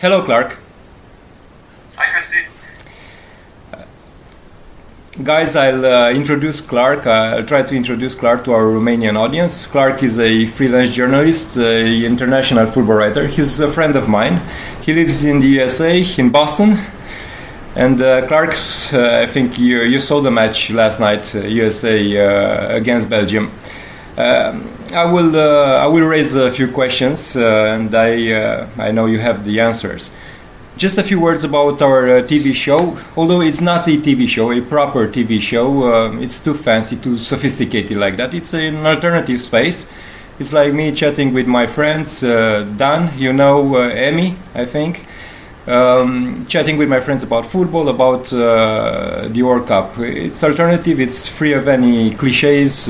Hello, Clark. Hi, Christy. Guys, I'll introduce Clark. I'll try to introduce Clark to our Romanian audience. Clark is a freelance journalist, an international football writer. He's a friend of mine. He lives in the USA, in Boston. And Clark's, I think you saw the match last night, USA against Belgium. I will raise a few questions, and I know you have the answers. Just a few words about our TV show. Although it's not a TV show, a proper TV show, it's too fancy, too sophisticated like that. It's an alternative space. It's like me chatting with my friends, Dan, you know, Emmy, I think. Chatting with my friends about football, about the World Cup. It's alternative, it's free of any cliches,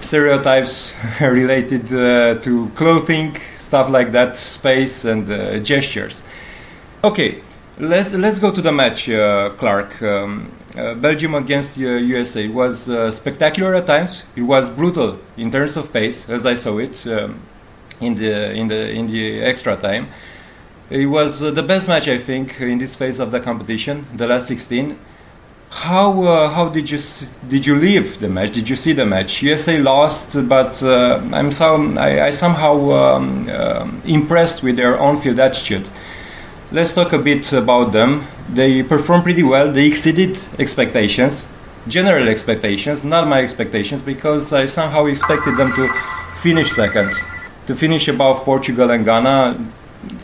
stereotypes related to clothing, stuff like that, space and gestures. Okay, let's go to the match, Clark. Belgium against USA was spectacular at times. It was brutal in terms of pace, as I saw it in the extra time. It was the best match, I think, in this phase of the competition, the last 16. How did you leave the match? Did you see the match? USA lost, but I somehow impressed with their on-field attitude. Let's talk a bit about them. They performed pretty well. They exceeded expectations, general expectations, not my expectations, because I somehow expected them to finish second, to finish above Portugal and Ghana,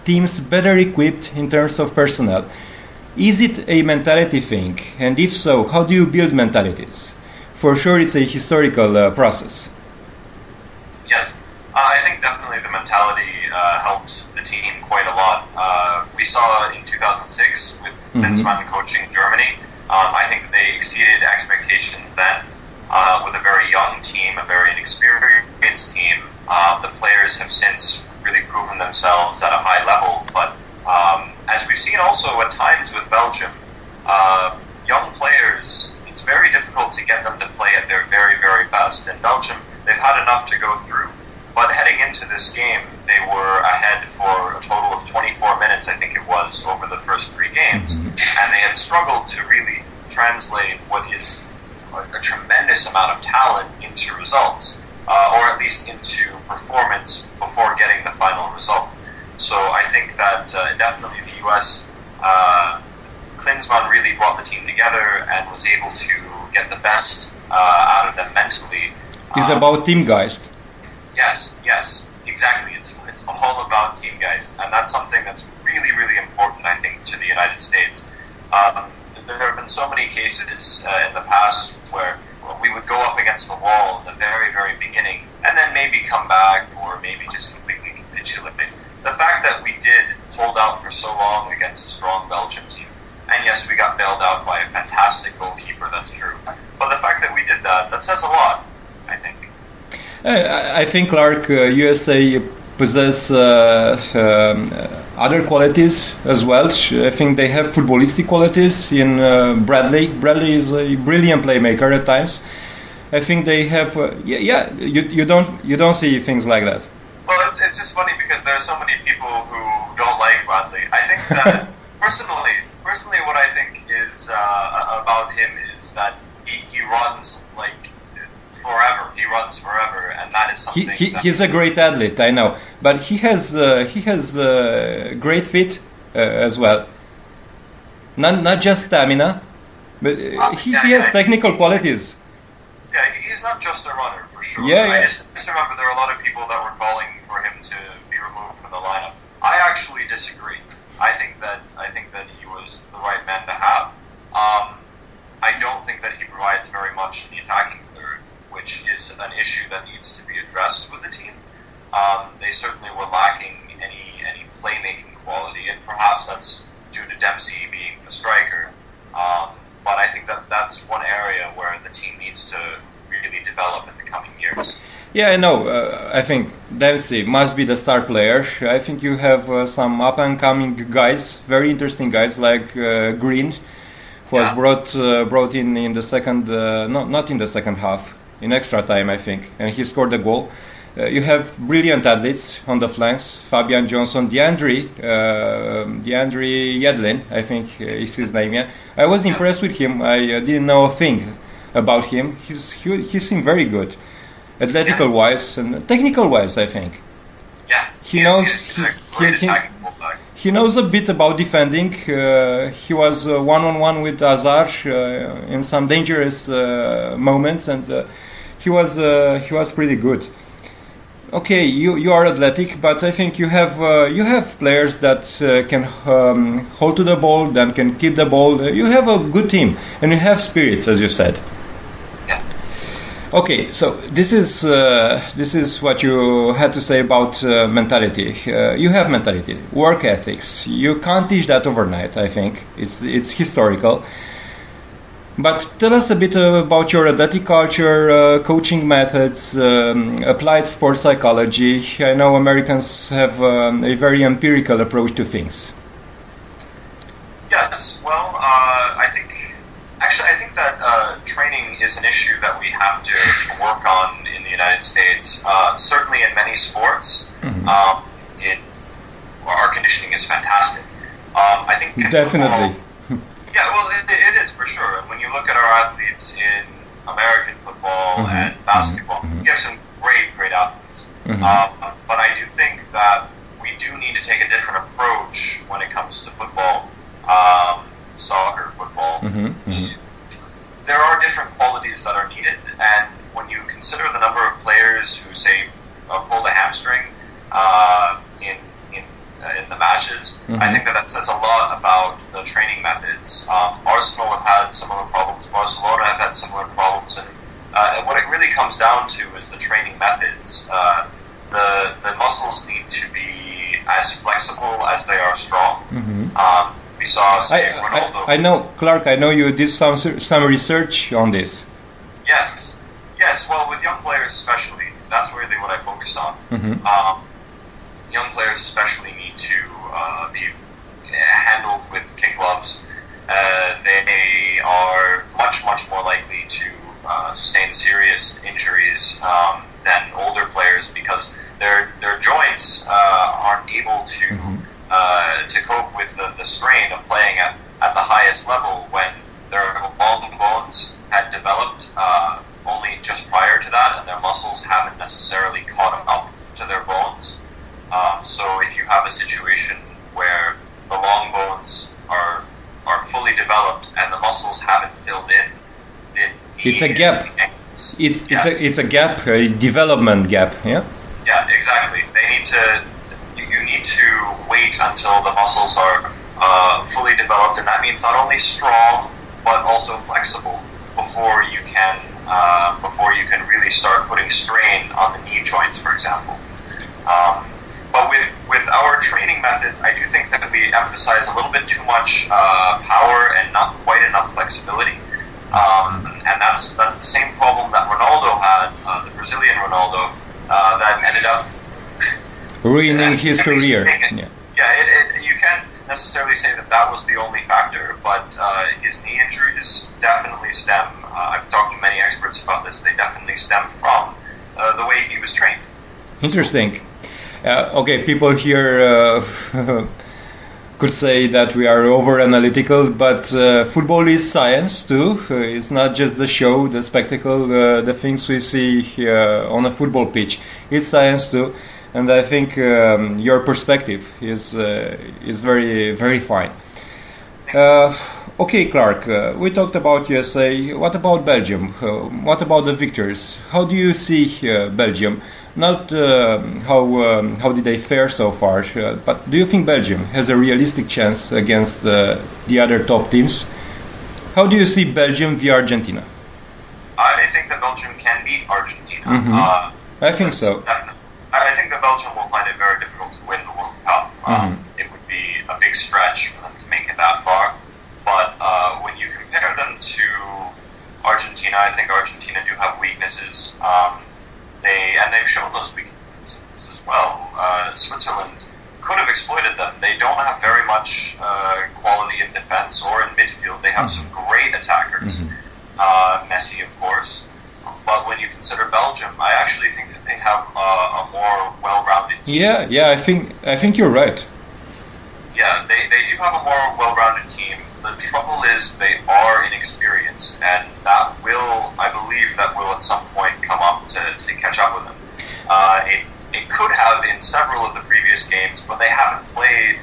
teams better equipped in terms of personnel. Is it a mentality thing? And if so, how do you build mentalities? For sure, it's a historical process. Yes, I think definitely the mentality helps the team quite a lot. We saw in 2006 with Klinsmann coaching Germany. I think that they exceeded expectations then with a very young team, a very inexperienced team. The players have since really proven themselves at a high level, but as we've seen also at times with Belgium, young players, it's very difficult to get them to play at their very, very best. In Belgium, they've had enough to go through. But heading into this game, they were ahead for a total of 24 minutes, I think it was, over the first three games. And they had struggled to really translate what is a tremendous amount of talent into results, or at least into performance before getting the final result. So I think that definitely the US, Klinsmann really brought the team together and was able to get the best out of them mentally. It's about teamgeist. Yes, exactly. It's all about teamgeist, and that's something that's really, really important, I think, to the United States. There have been so many cases in the past where we would go up against the wall in the very, very beginning, and then maybe come back, or maybe just completely capitulate. The fact that we did hold out for so long against a strong Belgium team, and yes, we got bailed out by a fantastic goalkeeper, that's true. But the fact that we did that says a lot, I think. I think, Clark, USA possess other qualities as well. I think they have footballistic qualities in Bradley. Bradley is a brilliant playmaker at times. I think they have. You don't see things like that. Well, it's just funny because there are so many people who don't like Bradley. I think that personally, what I think is about him is that he runs like forever. He runs forever, and that is something. He's a great athlete, I know, but he has great feet as well. Not just stamina, but he has technical qualities. Yeah, he's not just a runner for sure. Yeah. I just remember there were a lot of people that were calling for him to be removed from the lineup. I actually disagree. I think that he was the right man to have. I don't think that he provides very much in the attacking third, which is an issue that needs to be addressed with the team. They certainly were lacking any playmaking quality, and perhaps that's due to Dempsey being the striker. But I think that's one area where the team needs to really develop in the coming years. Yeah, I know. I think Dempsey must be the star player. I think you have some up-and-coming guys, very interesting guys like Green, who was brought in the second, not in the second half, in extra time, I think, and he scored a goal. You have brilliant athletes on the flanks: Fabian Johnson, DeAndre Yedlin, I think is his name. Yeah, I was impressed with him. I didn't know a thing about him. He seemed very good, athletical wise and technical wise, I think. Yeah, he knows. He's a great attacking fullback. He knows a bit about defending. He was one-on-one with Azar in some dangerous moments, and he was pretty good. Okay, you are athletic, but I think you have players that can hold to the ball, that can keep the ball. You have a good team, and you have spirit, as you said. Yeah. Okay, so this is what you had to say about mentality. You have mentality, work ethics. You can't teach that overnight. I think it's historical. But tell us a bit about your athletic culture, coaching methods, applied sports psychology. I know Americans have a very empirical approach to things. Yes, well, I think that training is an issue that we have to work on in the United States. Certainly in many sports, our conditioning is fantastic. I think definitely. Yeah, well, it is for sure. And when you look at our athletes in American football and basketball, you have some great athletes. But I do think that we do need to take a different approach when it comes to football, soccer, football. There are different qualities that are needed, and when you consider the number of players who, say, pulled a hamstring in the matches, I think that says a lot about the training methods. Arsenal have had similar problems. Barcelona have had similar problems, and what it really comes down to is the training methods. The muscles need to be as flexible as they are strong. We saw, say, Ronaldo. I know, Clark. I know you did some research on this. Yes. Well, with young players especially, that's really what I focused on. Young players especially need to be handled with kid gloves. They are much more likely to sustain serious injuries than older players because their joints aren't able to cope with the strain of playing at the highest level when their long bones had developed only just prior to that, and their muscles haven't necessarily caught up to their bones. So if you have a situation where the long bones are fully developed and the muscles haven't filled in, it's a gap. It's a gap, a development gap. Yeah. Yeah, exactly. You need to wait until the muscles are fully developed, and that means not only strong but also flexible before you can really start putting strain on the knee joints, for example. But with our training methods, I do think that we emphasize a little bit too much power and not quite enough flexibility. And that's the same problem that Ronaldo had, the Brazilian Ronaldo, that ended up ruining his career. You can't necessarily say that was the only factor, but his knee injuries definitely stem. I've talked to many experts about this. They definitely stem from the way he was trained. Interesting. Okay, people here could say that we are over-analytical, but football is science too. It's not just the show, the spectacle, the things we see on a football pitch. It's science too, and I think your perspective is very fine. Okay, Clark, we talked about USA. What about Belgium? What about the victors? How do you see Belgium? Not how did they fare so far, but do you think Belgium has a realistic chance against the other top teams? How do you see Belgium via Argentina? I think that Belgium can beat Argentina. I think so. I think that Belgium will find it very difficult to win the World Cup. It would be a big stretch for them to make it that far. But when you compare them to Argentina, I think Argentina do have weaknesses. They've shown those weaknesses as well. Switzerland could have exploited them. They don't have very much quality in defense or in midfield. They have some great attackers, Messi, of course, but when you consider Belgium, I actually think that they have a more well-rounded team. Yeah, I think you're right. Yeah, they do have a more well-rounded team. The trouble is they are inexperienced, and that will, I believe, that will at some point come up to catch up with them. It could have in several of the previous games, but they haven't played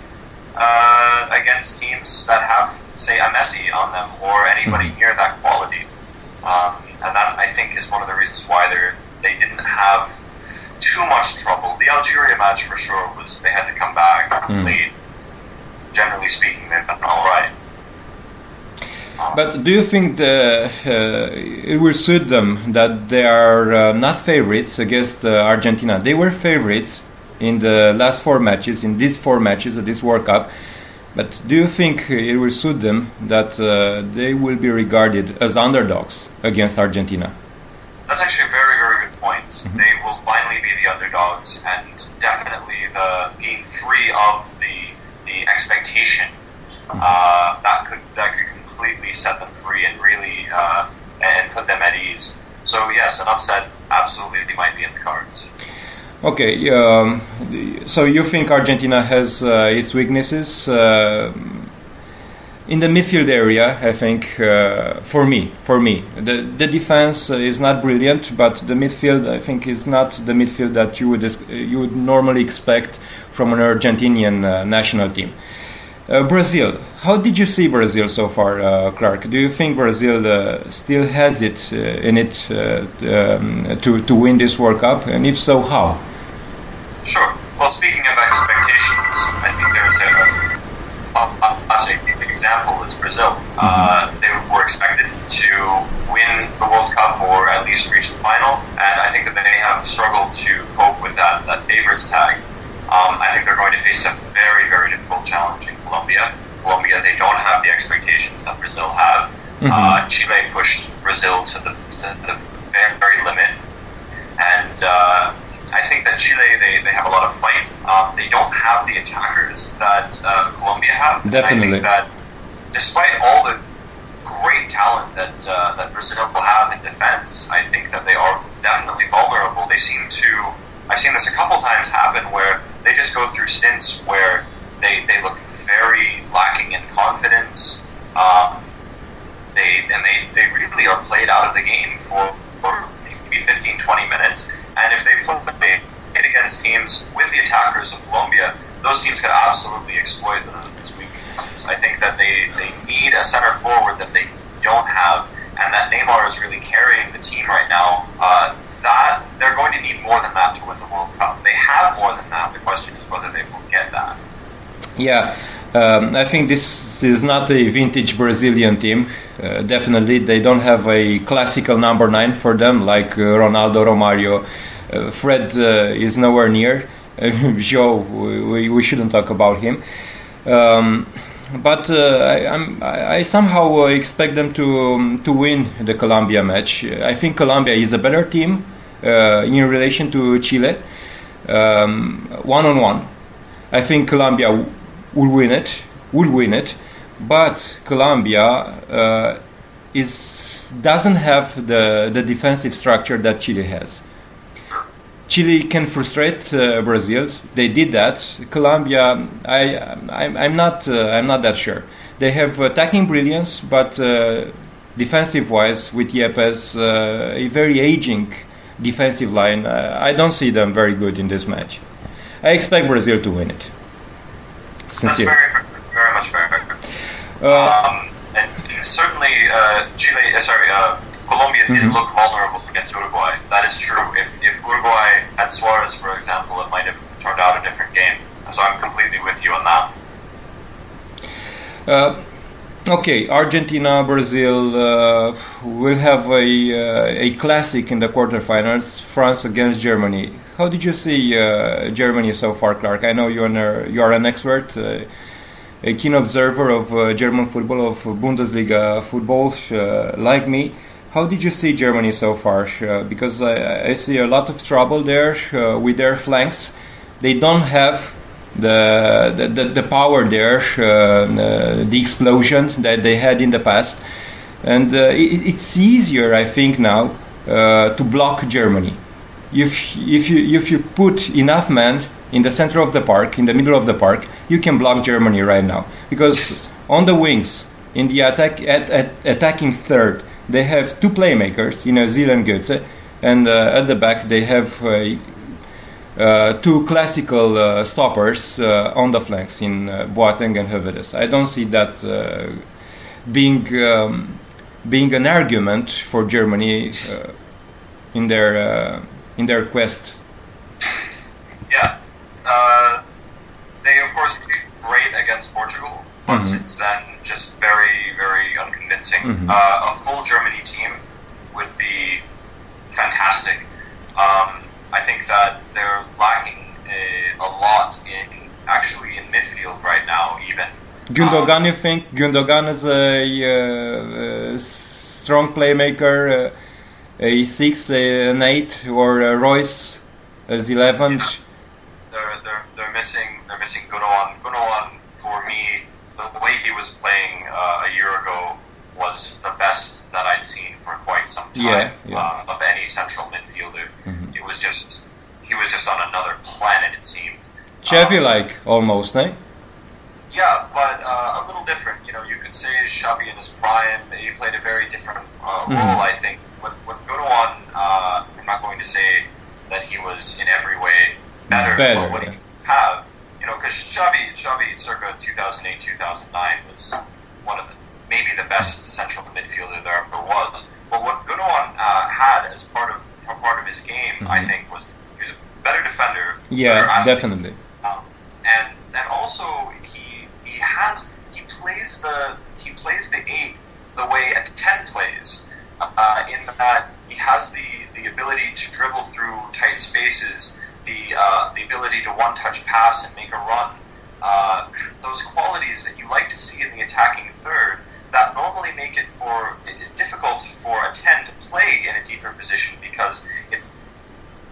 against teams that have, say, a Messi on them or anybody near that quality. And that, I think, is one of the reasons why they didn't have too much trouble. The Algeria match, for sure, was they had to come back late. Generally speaking, they've done all right. But do you think it will suit them that they are not favorites against Argentina? They were favorites in the last four matches, in these four matches of this World Cup. But do you think it will suit them that they will be regarded as underdogs against Argentina? That's actually a very, very good point. They will finally be the underdogs, and definitely the being free of the expectation that could completely set them free and really and put them at ease. So yes, an upset absolutely might be in the cards. Okay, so you think Argentina has its weaknesses in the midfield area? I think for me, the defense is not brilliant, but the midfield, I think, is not the midfield that you would normally expect from an Argentinian national team. Brazil. How did you see Brazil so far, Clark? Do you think Brazil still has it in it to win this World Cup? And if so, how? Sure. Well, speaking of expectations, I think there's a classic example is Brazil. They were expected to win the World Cup or at least reach the final, and I think that they have struggled to cope with that favorites tag. I think they're going to face a very, very difficult challenge in Colombia. Colombia, they don't have the expectations that Brazil have. Chile pushed Brazil to the very, very limit. And I think that Chile, they have a lot of fight. They don't have the attackers that Colombia have. Definitely. I think that despite all the great talent that Brazil will have in defense, I think that they are definitely vulnerable. They seem to... I've seen this a couple times happen where they just go through stints where they look very lacking in confidence. They really are played out of the game for maybe 15-20 minutes. And if they play it against teams with the attackers of Colombia, those teams could absolutely exploit those weaknesses. I think that they need a center forward that they don't have, and that Neymar is really carrying the team right now. That they're going to need more than that to win the World Cup. They have more than that. The question is whether they will get that. Yeah, I think this is not a vintage Brazilian team. Definitely, they don't have a classical number 9 for them like Ronaldo, Romario. Fred is nowhere near. Joe, we shouldn't talk about him. But I somehow expect them to win the Colombia match. I think Colombia is a better team in relation to Chile, one-on-one. I think Colombia will win it, but Colombia doesn't have the defensive structure that Chile has. Chile can frustrate Brazil. They did that. Colombia, I'm not that sure. They have attacking brilliance, but defensive-wise, with Yepes, a very aging defensive line, I don't see them very good in this match. I expect Brazil to win it. Sincere. That's very much fair. And certainly, Colombia did look vulnerable against Uruguay. That is true. If Uruguay had Suarez, for example, it might have turned out a different game. So I'm completely with you on that. Okay, Argentina, Brazil will have a classic in the quarterfinals. France against Germany. How did you see Germany so far, Clark? I know you are an expert, a keen observer of German football, of Bundesliga football, like me. How did you see Germany so far? Because I see a lot of trouble there with their flanks. They don't have the power there, the explosion that they had in the past, and it's easier, I think, now to block Germany. If you put enough men in the center of the park, in the middle of the park, you can block Germany right now. Because on the wings, in the attacking third, they have two playmakers, Özil and Götze, and at the back they have two classical stoppers on the flanks in Boateng and Hövedes. I don't see that being an argument for Germany in their quest. Yeah, they of course did great against Portugal, but since then just very, very unconvincing. A full Germany team would be fantastic. I think that they're lacking a lot in midfield right now. Even Gundogan, you think Gundogan is a strong playmaker, a 6, an 8, or Royce as 11? Yeah. They're missing Gundogan. Gundogan, for me, the way he was playing a year ago was the best that I'd seen for quite some time. Of any central midfielder. He was just on another planet, it seemed. Xavi-like almost, eh? Yeah, but a little different. You could say Xavi in his prime, he played a very different role, I think. With Gundogan, I'm not going to say that he was in every way better. But what he have, because Xavi circa 2008, 2009 was one of maybe the best central midfielder there ever was. But what Gundogan had as part of his game, I think, was he was a better defender. Yeah, definitely. And also he plays the 8 the way a 10 plays. In that he has the ability to dribble through tight spaces, the ability to one-touch pass and make a run. Those qualities that you like to see in the attacking third that normally make it difficult for a 10 to play in a deeper position because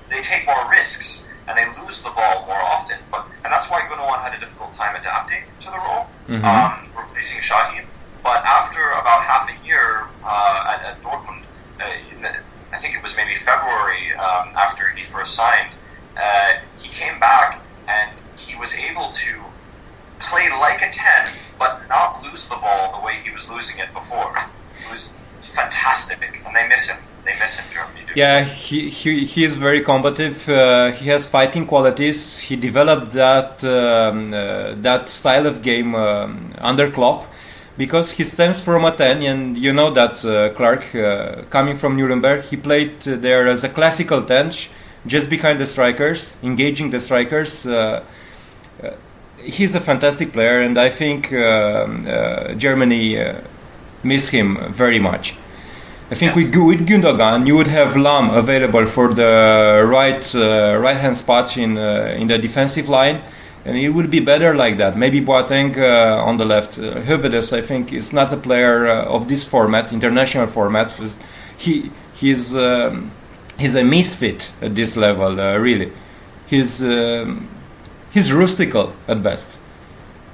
they take more risks and they lose the ball more often. And that's why Gundogan had a difficult time adapting to the role, replacing Şahin. But after about half a year at Dortmund, I think it was maybe February after he first signed, he came back and he was able to play like a 10, but not lose the ball the way he was losing it before. It was fantastic, and they miss him. They miss him, Germany do. Yeah, he is very combative. He has fighting qualities. He developed that style of game under Klopp, because he stems from a 10, and you know that Clark, coming from Nuremberg, he played there as a classical 10, just behind the strikers, engaging the strikers. He's a fantastic player, and I think Germany miss him very much. I think with Gundogan, you would have Lahm available for the right-hand spot in the defensive line, and it would be better like that. Maybe Boateng on the left. Hövedes, I think, is not a player of this format, international format. He's a misfit at this level, really. He's rustical at best.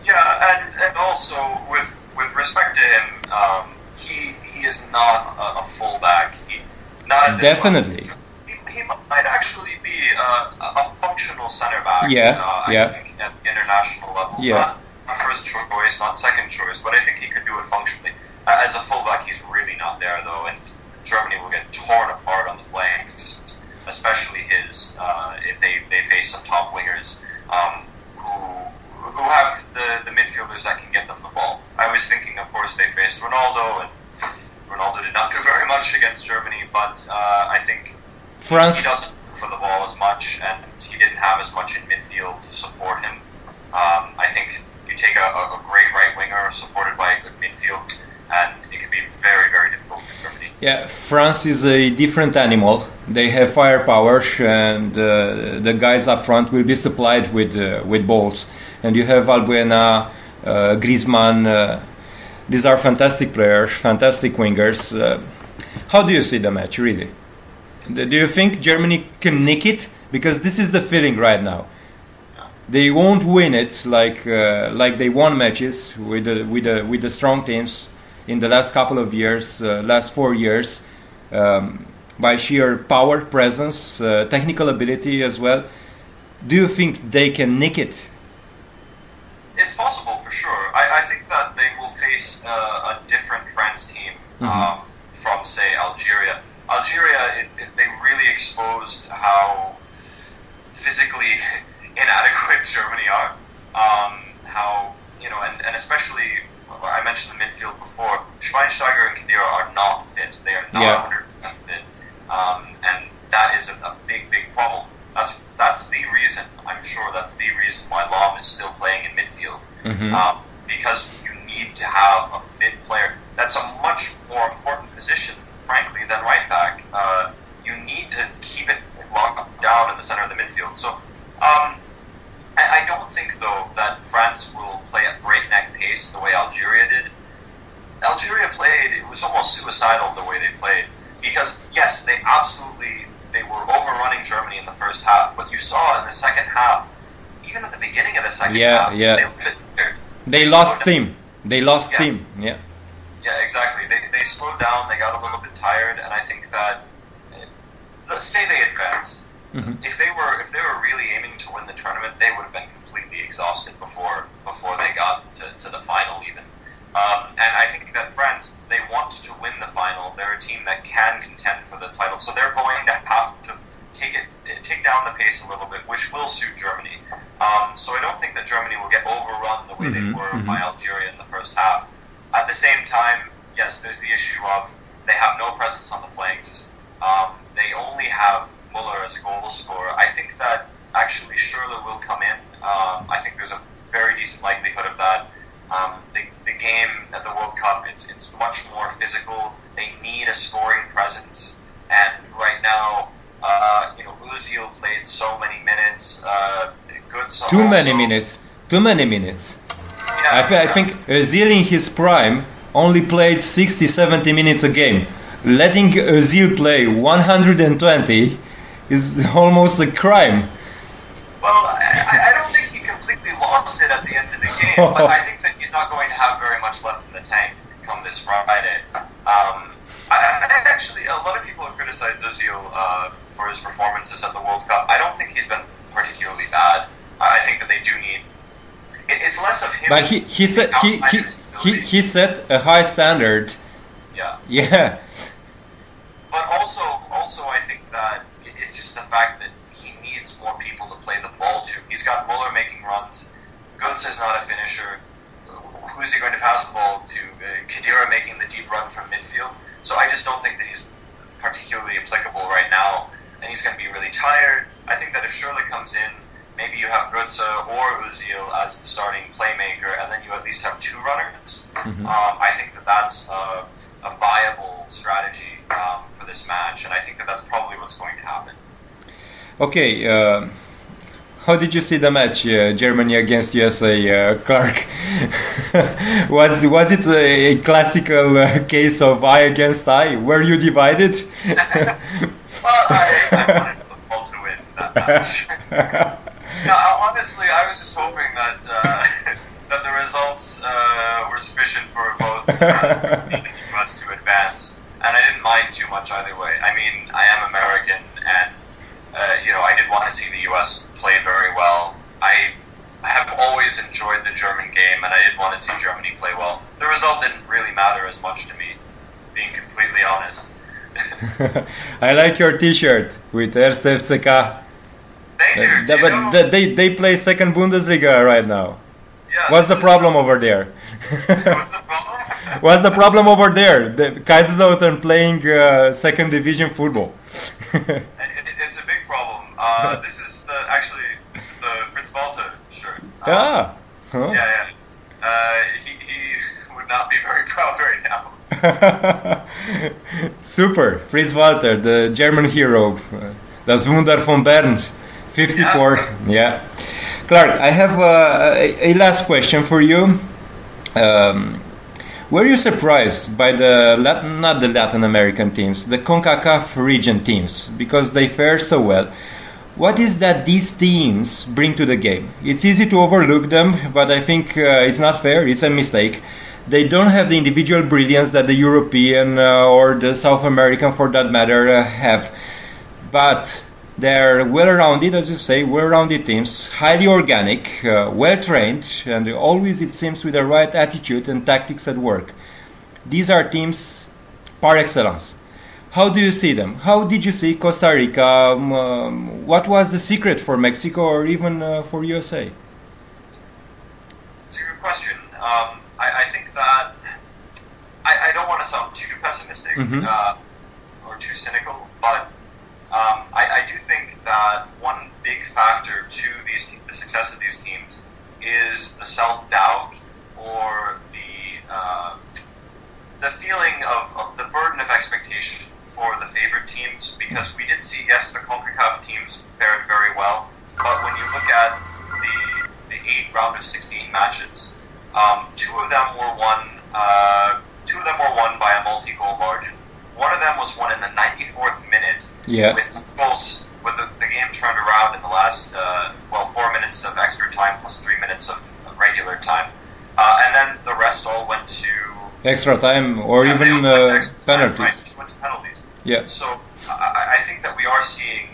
Yeah, and also with respect to him, he is not a fullback. Not at this Definitely. Level. He might actually be a functional center back. I think at the international level. Yeah. Not first choice, not second choice, but I think he could do it functionally. As a fullback, he's really not there though, and Germany will get torn apart on the flanks, especially if they face some top wingers who have the midfielders that can get them the ball. I was thinking, of course, they faced Ronaldo, and Ronaldo did not do very much against Germany, but I think France. He doesn't for the ball as much, and he didn't have as much in midfield to support him. I think you take a great right winger supported by a good midfield, and it can be very, very difficult for Germany. Yeah, France is a different animal. They have firepower, and the guys up front will be supplied with balls. And you have Albuena, Griezmann. These are fantastic players, fantastic wingers. How do you see the match, really? Do you think Germany can nick it? Because this is the feeling right now. They won't win it like they won matches with the strong teams in the last couple of years, last 4 years. by sheer power, presence, technical ability as well. Do you think they can nick it? It's possible for sure. I think that they will face a different France team from, say, Algeria. Algeria, they really exposed how physically inadequate Germany are. How, you know, and especially, I mentioned the midfield before, Schweinsteiger and Khedira are not fit. They are not 100% fit. And that is a big, big problem. That's the reason, I'm sure that's the reason why Lahm is still playing in midfield. Because you need to have a fit player. That's a much more important position, frankly, than right back. You need to keep it locked down in the center of the midfield. So I don't think, though, that France will play at breakneck pace the way Algeria did. Algeria played, it was almost suicidal the way they played. Because, yes, they were overrunning Germany in the first half, but you saw in the second half, even at the beginning of the second half, they lost steam. They lost steam. Yeah, exactly. They slowed down. They got a little bit tired, and I think that, let's say they advanced. If they were really aiming to win the tournament, they would have been completely exhausted before they got to the final even. And I think that France, they want to win the final. They're a team that can contend for the title, so they're going to have to take down the pace a little bit, which will suit Germany. So I don't think that Germany will get overrun the way they were by Algeria in the first half. At the same time, yes, there's the issue of they have no presence on the flanks. They only have Muller as a goal scorer. I think that actually Schürrle will come in. I think there's a very decent likelihood of that. The game at the World Cup, it's much more physical. They need a scoring presence, and right now, Özil played so many minutes. Too many minutes. Yeah, I think Özil in his prime only played 60, 70 minutes a game. Letting Özil play 120 is almost a crime. Well, I don't think he completely lost it at the end of the game, but I think that he's not going to have very much left in the tank come this Friday. Actually, a lot of people have criticized Özil for his performances at the World Cup. I don't think he's been particularly bad. I think that they do need. It's less of him. But he set a high standard. Yeah. But also, I think that it's just the fact that he needs more people to play the ball to. He's got Muller making runs. Götze is not a finisher. Who's he going to pass the ball to? Khedira making the deep run from midfield. So I just don't think that he's particularly applicable right now. And he's going to be really tired. I think that if Schürrle comes in, maybe you have Götze or Özil as the starting playmaker, and then you at least have two runners. I think that that's a viable strategy for this match, and I think that that's probably what's going to happen. Okay, how did you see the match, Germany against USA, Clark? was it a classical case of eye against eye? Were you divided? Well, I wanted football to win that match. No, honestly, I was just hoping that that the results were sufficient for both the US to advance, and I didn't mind too much either way. I mean, I am American, and I did want to see the US play very well. I have always enjoyed the German game, and I did want to see Germany play well. The result didn't really matter as much to me, being completely honest. I like your T-shirt with Erste FCK. Thank you. But they play second Bundesliga right now. Yeah, What's the problem over there? What's the problem? What's the problem over there? The Kaiserslautern playing second division football. It's a big problem. This is the Fritz Walter shirt. Huh? Yeah. He would not be very proud right now. Super, Fritz Walter, the German hero, das Wunder von Bern, 54. Yeah. Clark, I have a last question for you. Were you surprised by not the Latin American teams, the CONCACAF region teams, because they fare so well? What is that these teams bring to the game? It's easy to overlook them, but I think it's not fair, it's a mistake. They don't have the individual brilliance that the European or the South American, for that matter, have. But they're well-rounded, as you say, well-rounded teams, highly organic, well-trained, and always, it seems, with the right attitude and tactics at work. These are teams par excellence. How do you see them? How did you see Costa Rica? What was the secret for Mexico or even for USA? It's a good question. I think that I don't want to sound too pessimistic or too cynical, but I do think that one big factor to the success of these teams is the self-doubt or the feeling of the burden of expectation for the favored teams, because we did see, yes, the CONCACAF teams fared very well, but when you look at the 8 round of 16 matches, two of them were won by a multi-goal margin. One of them was won in the 94th minute with goals, with the game turned around in the last 4 minutes of extra time plus 3 minutes of regular time, and then the rest all went to extra time or even penalties. Right, went to penalties. Yeah. So I think that we are seeing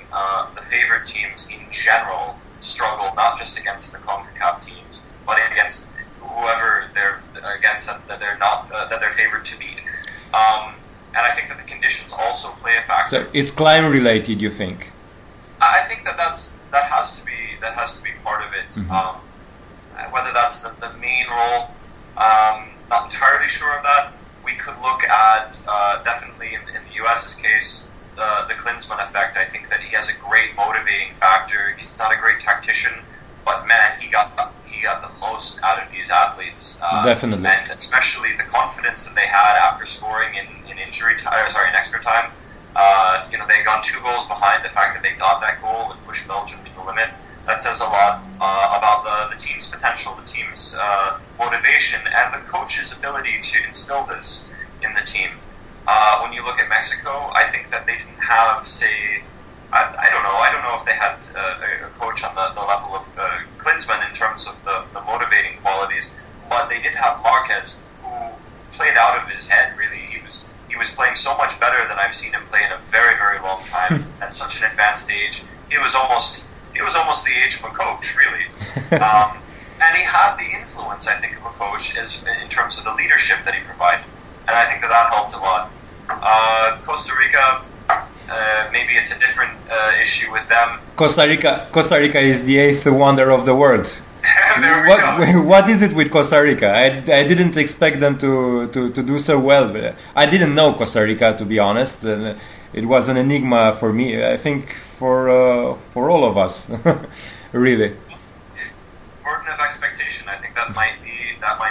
the favored teams in general struggle, not just against the CONCACAF teams, but against whoever they're against that they're favored to beat. And I think that the conditions also play a factor. So it's climate related, you think? I think that has to be part of it. Whether that's the main role, not entirely sure of that. We could look at definitely in the US's case the Klinsmann effect. I think that he has a great motivating factor. He's not a great tactician, but man, he got the most out of these athletes. Definitely, and especially the confidence that they had after scoring in extra time. They had gone 2 goals behind. The fact that they got that goal and pushed Belgium to the limit, that says a lot about the team's potential, the team's motivation, and the coach's ability to instill this in the team. When you look at Mexico, I think that they didn't have, say, I don't know if they had a coach on the level of Klinsmann in terms of the motivating qualities, but they did have Marquez, who played out of his head, really. He was playing so much better than I've seen him play in a very, very long time at such an advanced age. He was almost the age of a coach, really. And he had the influence, I think, of a coach in terms of the leadership that he provided. And I think that helped a lot. Costa Rica, maybe it's a different issue with them. Costa Rica is the 8th wonder of the world. What is it with Costa Rica? I didn't expect them to do so well. I didn't know Costa Rica, to be honest. It was an enigma for me. I think for all of us, really. Burden of expectation. I think that might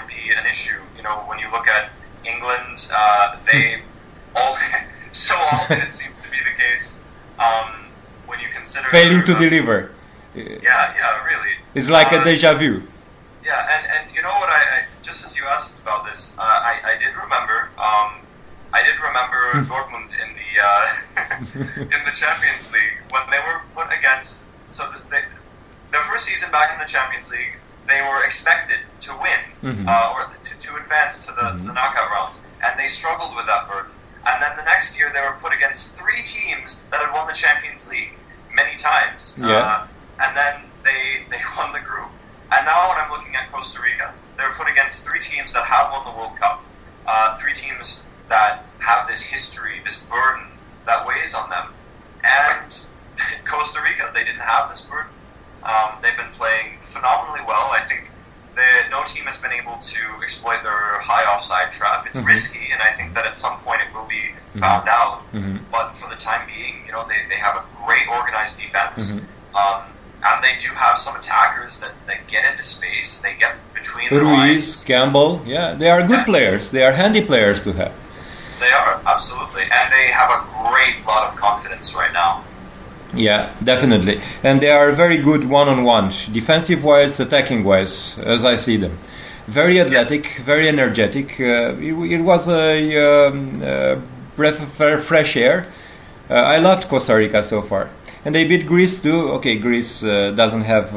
be an issue. When you look at England, they all so often it seems to be the case. When you consider failing to deliver. Yeah, really. It's like a deja vu. Yeah, and you know what? I just as you asked about this, I did remember. Dortmund in the in the Champions League when they were put against. So their first season back in the Champions League, they were expected to win or to advance to the knockout rounds, and they struggled with that burden. And then the next year, they were put against 3 teams that had won the Champions League many times. Yeah. And then they won the group. And now when I'm looking at Costa Rica, they're put against 3 teams that have won the World Cup. 3 teams that have this history, this burden that weighs on them. And Costa Rica, they didn't have this burden. They've been playing phenomenally well. I think no team has been able to exploit their high offside trap. It's risky, and I think that at some point it will be found out. But for the time being, they have a great organized defense. And they do have some attackers that get into space. They get between the lines. Campbell, they are good players. They are handy players to have. They are, absolutely. And they have a great lot of confidence right now. Yeah, definitely. And they are very good one-on-one, defensive-wise, attacking-wise, as I see them. Very athletic, very energetic. It was a breath of fresh air. I loved Costa Rica so far. And they beat Greece too. Okay, Greece doesn't have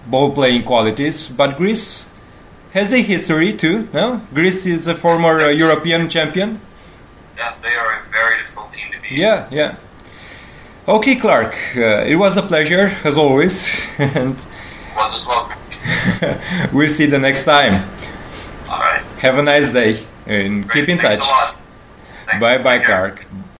ball-playing qualities, but Greece has a history too, no? Greece is a former European champion. Yeah, they are a very difficult team to beat. Yeah, yeah. Okay, Clark, it was a pleasure, as always. And Was as well. we'll see you the next time. All right. Have a nice day, and Great. keep in Thanks touch. a lot. Thanks. Bye-bye, Take care. Clark.